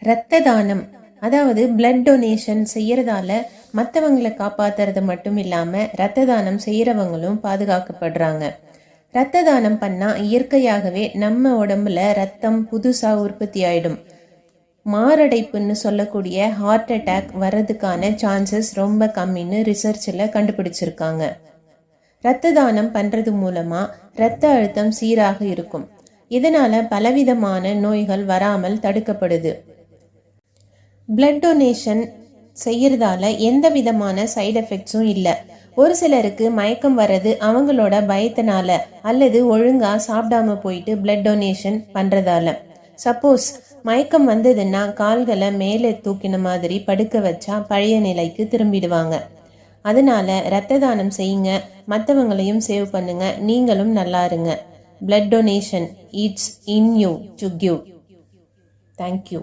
இரத்த தானம், அதாவது பிளட் டொனேஷன் செய்யறதால மற்றவங்களை காப்பாத்துறது மட்டும் இல்லாம இரத்த தானம் செய்யறவங்களும் பாதுகாக்கப்படுறாங்க. இரத்த தானம் பண்ணா இயற்கையாகவே நம்ம உடம்புல ரத்தம் புதுசா உற்பத்தி ஆயிடும். மாரடைப்புன்னு சொல்லக்கூடிய ஹார்ட் அட்டாக் வர்றதுக்கான சான்சஸ் ரொம்ப கம்மின்னு ரிசர்ச்சில் கண்டுபிடிச்சிருக்காங்க. இரத்த தானம் பண்றது மூலமா இரத்த அழுத்தம் சீராக இருக்கும். இதனால பலவிதமான நோய்கள் வராமல் தடுக்கப்படுது. பிளட் டொனேஷன் செய்யறதால எந்த விதமான சைடு எஃபெக்ட்ஸும் இல்லை. ஒரு சிலருக்கு மயக்கம் வர்றது அவங்களோட பயத்தினால அல்லது ஒழுங்கா சாப்பிடாம போயிட்டு பிளட் டொனேஷன் பண்றதால. சப்போஸ் மயக்கம் வந்ததுன்னா கால்களை மேலே தூக்கின மாதிரி படுக்க வச்சா பழைய நிலைக்கு திரும்பிடுவாங்க. அதனால இரத்த தானம் செய்யுங்க, மற்றவங்களையும் சேவ் பண்ணுங்க, நீங்களும் நல்லா இருங்க. Blood donation, it's in you to give. Thank you.